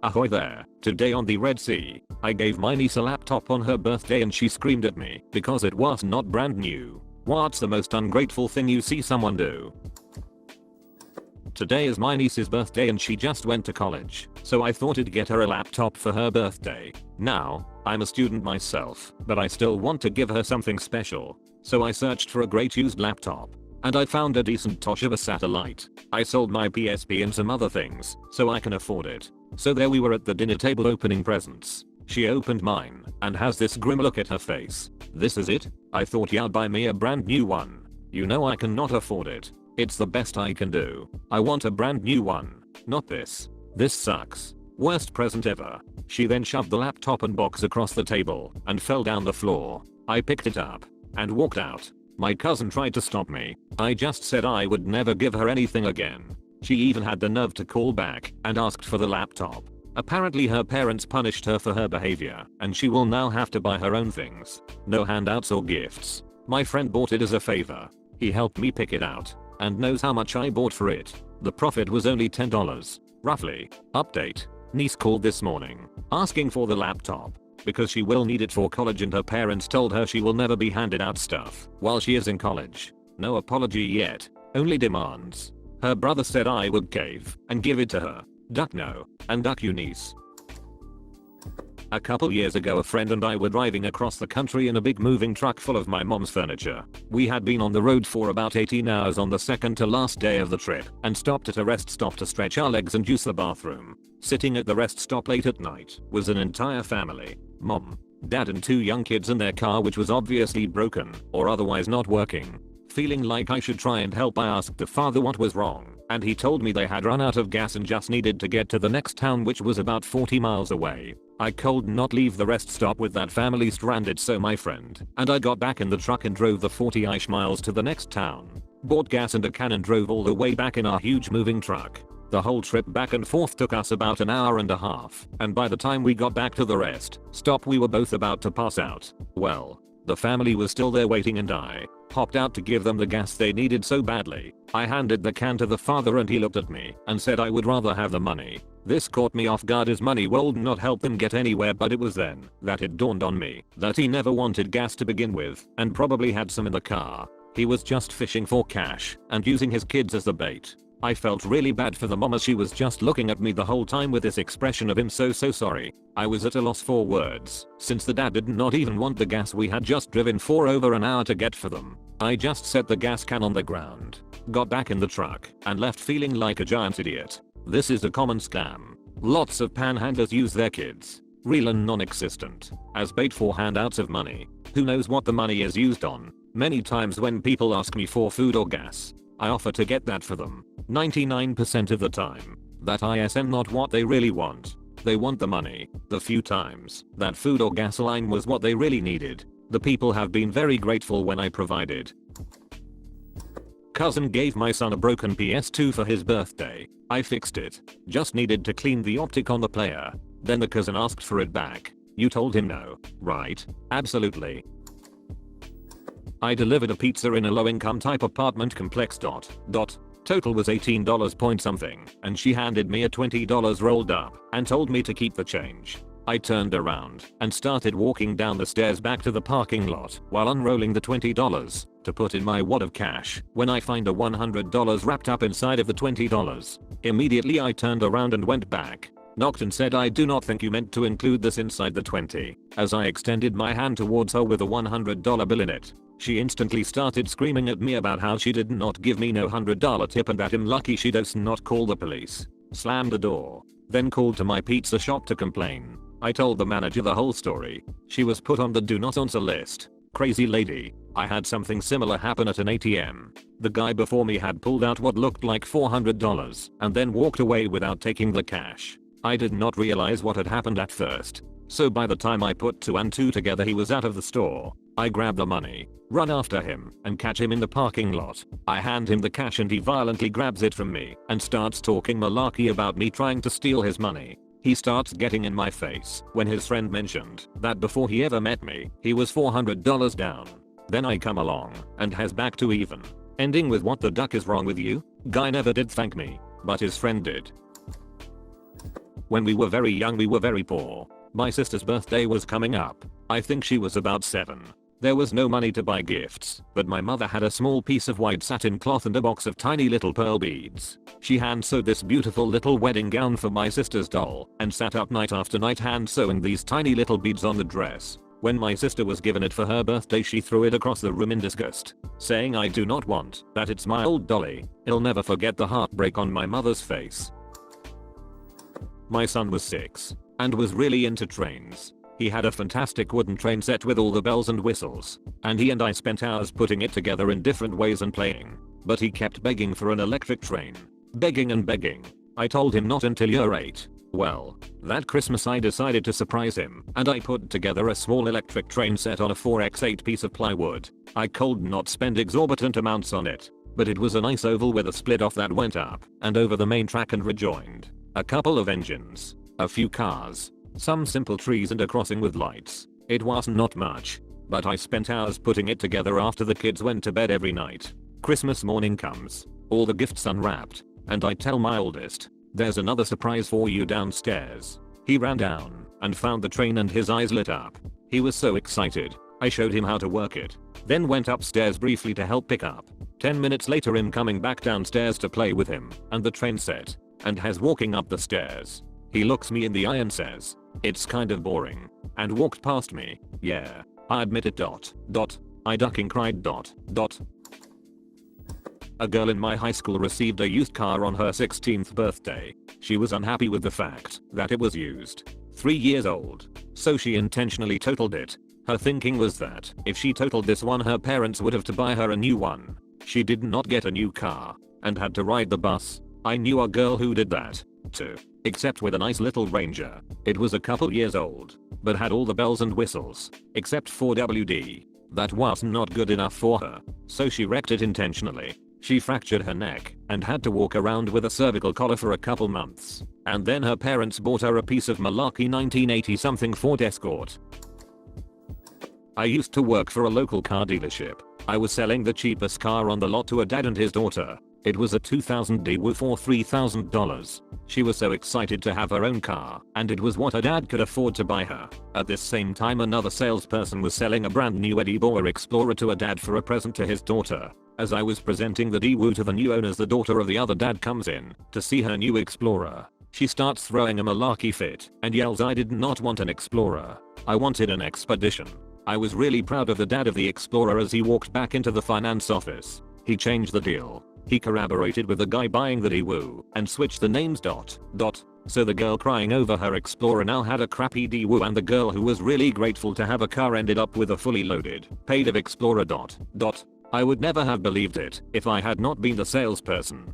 Ahoy there. Today on the Red Sea, I gave my niece a laptop on her birthday and she screamed at me because it was not brand new. What's the most ungrateful thing you see someone do? Today is my niece's birthday and she just went to college, so I thought I'd get her a laptop for her birthday. Now, I'm a student myself, but I still want to give her something special. So I searched for a great used laptop. And I found a decent Toshiba Satellite. I sold my PSP and some other things, so I can afford it. So there we were at the dinner table opening presents. She opened mine, and has this grim look at her face. This is it? I thought you'd buy me a brand new one. You know I cannot afford it. It's the best I can do. I want a brand new one. Not this. This sucks. Worst present ever. She then shoved the laptop and box across the table, and fell down the floor. I picked it up, and walked out. My cousin tried to stop me. I just said I would never give her anything again. She even had the nerve to call back and asked for the laptop. Apparently her parents punished her for her behavior and she will now have to buy her own things. No handouts or gifts. My friend bought it as a favor. He helped me pick it out and knows how much I bought for it. The profit was only $10. Roughly. Update. Niece called this morning asking for the laptop because she will need it for college and her parents told her she will never be handed out stuff while she is in college. No apology yet. Only demands. Her brother said I would cave and give it to her. Duck no. And duck you niece. A couple years ago a friend and I were driving across the country in a big moving truck full of my mom's furniture. We had been on the road for about 18 hours on the second to last day of the trip and stopped at a rest stop to stretch our legs and use the bathroom. Sitting at the rest stop late at night was an entire family. Mom, dad and 2 young kids in their car which was obviously broken or otherwise not working. Feeling like I should try and help I asked the father what was wrong and he told me they had run out of gas and just needed to get to the next town which was about 40 miles away. I could not leave the rest stop with that family stranded so my friend and I got back in the truck and drove the 40-ish miles to the next town. Bought gas and a can and drove all the way back in our huge moving truck. The whole trip back and forth took us about an hour and a half and by the time we got back to the rest stop we were both about to pass out. Well, the family was still there waiting and I hopped out to give them the gas they needed so badly. I handed the can to the father and he looked at me and said I would rather have the money. This caught me off guard as money would not help them get anywhere, but it was then that it dawned on me that he never wanted gas to begin with and probably had some in the car. He was just fishing for cash and using his kids as the bait. I felt really bad for the mom as she was just looking at me the whole time with this expression of "I'm so sorry." I was at a loss for words since the dad did not even want the gas we had just driven for over an hour to get for them. I just set the gas can on the ground, got back in the truck and left feeling like a giant idiot. This is a common scam. Lots of panhandlers use their kids, real and non-existent, as bait for handouts of money. Who knows what the money is used on? Many times when people ask me for food or gas, I offer to get that for them. 99% of the time, that is not what they really want. They want the money. The few times that food or gasoline was what they really needed, the people have been very grateful when I provided. Cousin gave my son a broken PS2 for his birthday. I fixed it. Just needed to clean the optic on the player. Then the cousin asked for it back. You told him no, right? Absolutely. I delivered a pizza in a low-income type apartment complex. Total was $18 point something, and she handed me a $20 rolled up and told me to keep the change. I turned around and started walking down the stairs back to the parking lot while unrolling the $20 to put in my wad of cash when I find a $100 wrapped up inside of the $20. Immediately I turned around and went back, knocked and said, "I do not think you meant to include this inside the 20. As I extended my hand towards her with a $100 bill in it. She instantly started screaming at me about how she did not give me no $100 tip and that I'm lucky she does not call the police. Slammed the door. Then called to my pizza shop to complain. I told the manager the whole story. She was put on the do not answer list. Crazy lady. I had something similar happen at an ATM. The guy before me had pulled out what looked like $400 and then walked away without taking the cash. I did not realize what had happened at first. So by the time I put 2 and 2 together he was out of the store. I grab the money, run after him, and catch him in the parking lot. I hand him the cash and he violently grabs it from me and starts talking malarkey about me trying to steal his money. He starts getting in my face when his friend mentioned that before he ever met me, he was $400 down. Then I come along and has back to even, ending with, "What the duck is wrong with you?" Guy never did thank me, but his friend did. When we were very young we were very poor. My sister's birthday was coming up. I think she was about 7. There was no money to buy gifts, but my mother had a small piece of white satin cloth and a box of tiny little pearl beads. She hand sewed this beautiful little wedding gown for my sister's doll and sat up night after night hand sewing these tiny little beads on the dress. When my sister was given it for her birthday she threw it across the room in disgust, saying I do not want that, it's my old dolly. I'll never forget the heartbreak on my mother's face. My son was 6 and was really into trains. He had a fantastic wooden train set with all the bells and whistles, and he and I spent hours putting it together in different ways and playing, but he kept begging for an electric train. Begging and begging. I told him not until you're 8. Well, that Christmas I decided to surprise him and I put together a small electric train set on a 4x8 piece of plywood. I could not spend exorbitant amounts on it, but it was a nice oval with a split off that went up and over the main track and rejoined. A couple of engines, a few cars, some simple trees and a crossing with lights. It was not much, but I spent hours putting it together after the kids went to bed every night. Christmas morning comes, all the gifts unwrapped, and I tell my oldest, there's another surprise for you downstairs. He ran down and found the train and his eyes lit up. He was so excited. I showed him how to work it, then went upstairs briefly to help pick up. 10 minutes later him coming back downstairs to play with him and the train set, and has walking up the stairs. He looks me in the eye and says, it's kind of boring, and walked past me. Yeah, I admit it. I ducking cried. A girl in my high school received a used car on her 16th birthday. She was unhappy with the fact that it was used. 3 years old. So she intentionally totaled it. Her thinking was that if she totaled this one her parents would have to buy her a new one. She did not get a new car and had to ride the bus. I knew a girl who did that too, except with a nice little Ranger. It was a couple years old, but had all the bells and whistles, except for WD. That was not good enough for her, so she wrecked it intentionally. She fractured her neck and had to walk around with a cervical collar for a couple months. And then her parents bought her a piece of Malarkey 1980 something Ford Escort. I used to work for a local car dealership. I was selling the cheapest car on the lot to a dad and his daughter. It was a 2000 Daewoo for $3,000. She was so excited to have her own car, and it was what her dad could afford to buy her. At this same time another salesperson was selling a brand new Eddie Bauer Explorer to a dad for a present to his daughter. As I was presenting the Daewoo to the new owners the daughter of the other dad comes in to see her new Explorer. She starts throwing a Malarkey fit and yells I did not want an Explorer. I wanted an Expedition. I was really proud of the dad of the Explorer as he walked back into the finance office. He changed the deal. He corroborated with the guy buying the Daewoo and switched the names. So the girl crying over her Explorer now had a crappy Daewoo and the girl who was really grateful to have a car ended up with a fully loaded, paid of Explorer. I would never have believed it if I had not been the salesperson.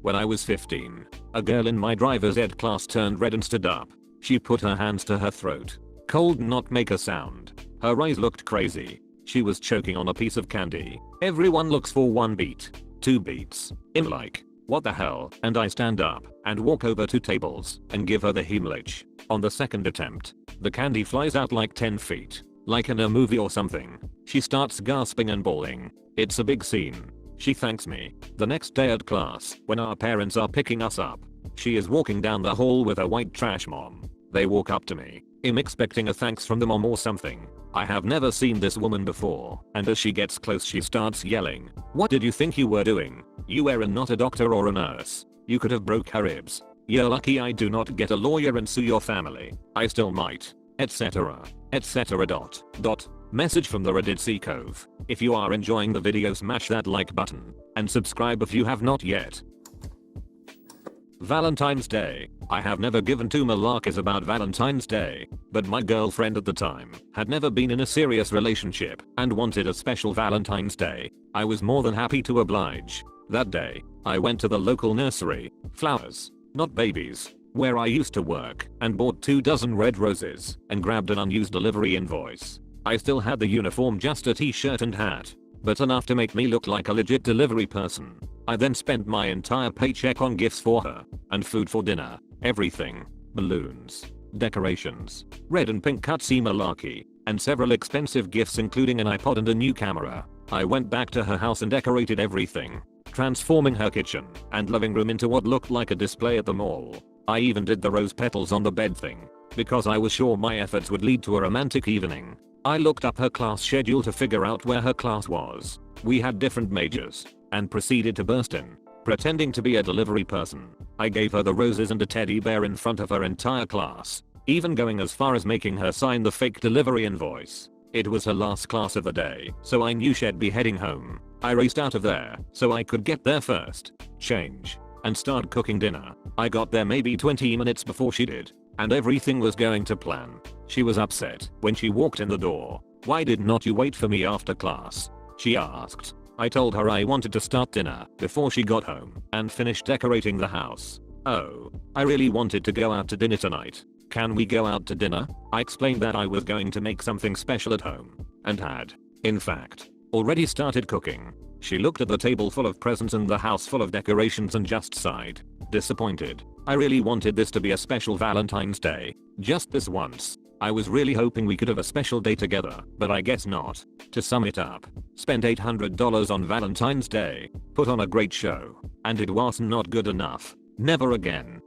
When I was 15, a girl in my driver's ed class turned red and stood up. She put her hands to her throat. Cold not make a sound. Her eyes looked crazy. She was choking on a piece of candy. Everyone looks for 1 beat, 2 beats. I'm like, what the hell? And I stand up and walk over 2 tables and give her the Heimlich. On the second attempt, the candy flies out like 10 feet. Like in a movie or something. She starts gasping and bawling. It's a big scene. She thanks me. The next day at class, when our parents are picking us up, she is walking down the hall with her white trash mom. They walk up to me. I'm expecting a thanks from the mom or something. I have never seen this woman before, and as she gets close she starts yelling, what did you think you were doing? You were not a doctor or a nurse. You could have broke her ribs. You're lucky I do not get a lawyer and sue your family. I still might. Etc. Etc. Message from the Reddit Sea Cove. If you are enjoying the video smash that like button, and subscribe if you have not yet. Valentine's Day. I have never given 2 malarkeys about Valentine's Day, but my girlfriend at the time had never been in a serious relationship and wanted a special Valentine's Day. I was more than happy to oblige. That day, I went to the local nursery, flowers, not babies, where I used to work, and bought 2 dozen red roses and grabbed an unused delivery invoice. I still had the uniform, just a t-shirt and hat, but enough to make me look like a legit delivery person. I then spent my entire paycheck on gifts for her and food for dinner, everything, balloons, decorations, red and pink cutsy Malarkey, and several expensive gifts including an iPod and a new camera. I went back to her house and decorated everything, transforming her kitchen and living room into what looked like a display at the mall. I even did the rose petals on the bed thing. Because I was sure my efforts would lead to a romantic evening. I looked up her class schedule to figure out where her class was. We had different majors. And proceeded to burst in. Pretending to be a delivery person. I gave her the roses and a teddy bear in front of her entire class. Even going as far as making her sign the fake delivery invoice. It was her last class of the day, so I knew she'd be heading home. I raced out of there so I could get there first, change, and start cooking dinner. I got there maybe 20 minutes before she did, and everything was going to plan. She was upset when she walked in the door. "Why did not you wait for me after class?" she asked. I told her I wanted to start dinner before she got home and finish decorating the house. "Oh, I really wanted to go out to dinner tonight. Can we go out to dinner?" I explained that I was going to make something special at home and had, in fact, already started cooking. She looked at the table full of presents and the house full of decorations and just sighed, disappointed. I really wanted this to be a special Valentine's Day, just this once. I was really hoping we could have a special day together, but I guess not. To sum it up, spent $800 on Valentine's Day, put on a great show, and it was not good enough. Never again.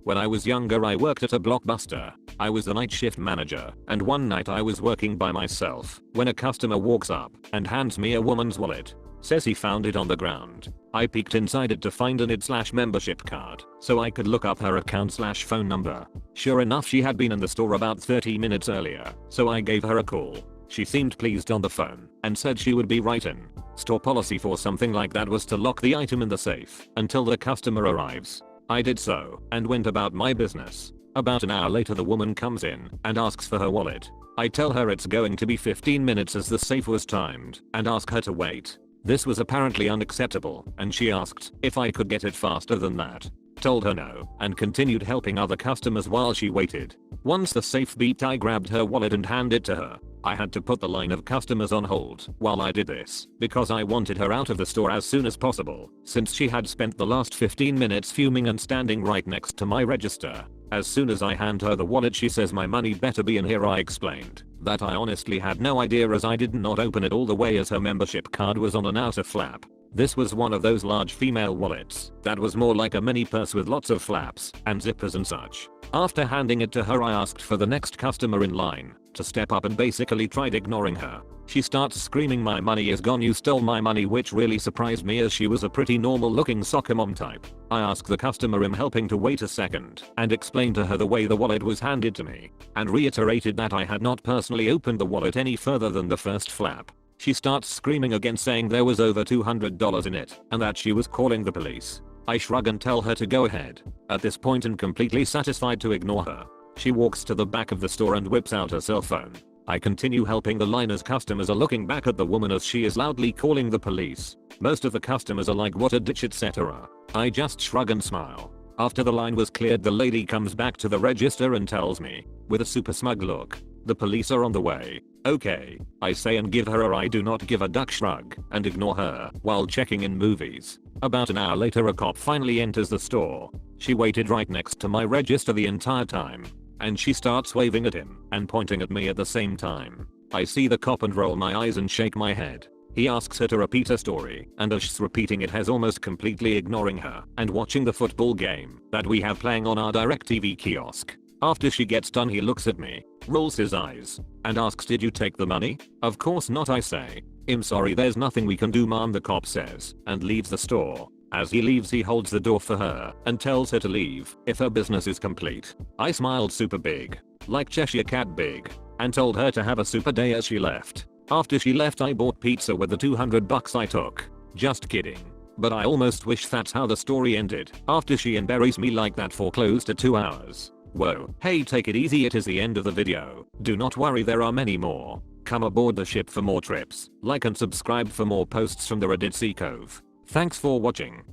When I was younger I worked at a Blockbuster. I was the night shift manager, and one night I was working by myself when a customer walks up and hands me a woman's wallet. Says he found it on the ground. I peeked inside it to find an ID/membership card so I could look up her account/phone number. Sure enough, she had been in the store about 30 minutes earlier, so I gave her a call. She seemed pleased on the phone and said she would be right in. Store policy for something like that was to lock the item in the safe until the customer arrives. I did so and went about my business. About an hour later the woman comes in and asks for her wallet. I tell her it's going to be 15 minutes as the safe was timed and ask her to wait. This was apparently unacceptable and she asked if I could get it faster than that. Told her no and continued helping other customers while she waited. Once the safe beeped I grabbed her wallet and handed it to her. I had to put the line of customers on hold while I did this because I wanted her out of the store as soon as possible since she had spent the last 15 minutes fuming and standing right next to my register. As soon as I hand her the wallet she says my money better be in here. I explained that I honestly had no idea as I did not open it all the way as her membership card was on an outer flap. This was one of those large female wallets that was more like a mini purse with lots of flaps and zippers and such. After handing it to her I asked for the next customer in line to step up and basically tried ignoring her. She starts screaming my money is gone, you stole my money, which really surprised me as she was a pretty normal looking soccer mom type. I asked the customer I'm helping to wait a second and explained to her the way the wallet was handed to me and reiterated that I had not personally opened the wallet any further than the first flap. She starts screaming again saying there was over $200 in it and that she was calling the police. I shrug and tell her to go ahead. At this point and completely satisfied to ignore her, she walks to the back of the store and whips out her cell phone. I continue helping the line as customers are looking back at the woman as she is loudly calling the police. Most of the customers are like what a ditch etc. I just shrug and smile. After the line was cleared the lady comes back to the register and tells me, with a super smug look, the police are on the way. Okay, I say and give her a I do not give a duck shrug and ignore her while checking in movies. About an hour later a cop finally enters the store. She waited right next to my register the entire time. And she starts waving at him and pointing at me at the same time. I see the cop and roll my eyes and shake my head. He asks her to repeat her story and as she's repeating it has almost completely ignoring her and watching the football game that we have playing on our DirecTV kiosk. After she gets done he looks at me, rolls his eyes, and asks did you take the money? Of course not I say. I'm sorry there's nothing we can do ma'am the cop says and leaves the store. As he leaves he holds the door for her and tells her to leave if her business is complete. I smiled super big, like Cheshire Cat big, and told her to have a super day as she left. After she left I bought pizza with the $200 I took. Just kidding. But I almost wish that's how the story ended after she embarrassed me like that for close to 2 hours. Whoa, hey take it easy, it is the end of the video. Do not worry, there are many more. Come aboard the ship for more trips. Like and subscribe for more posts from the Reddit Sea Cove. Thanks for watching.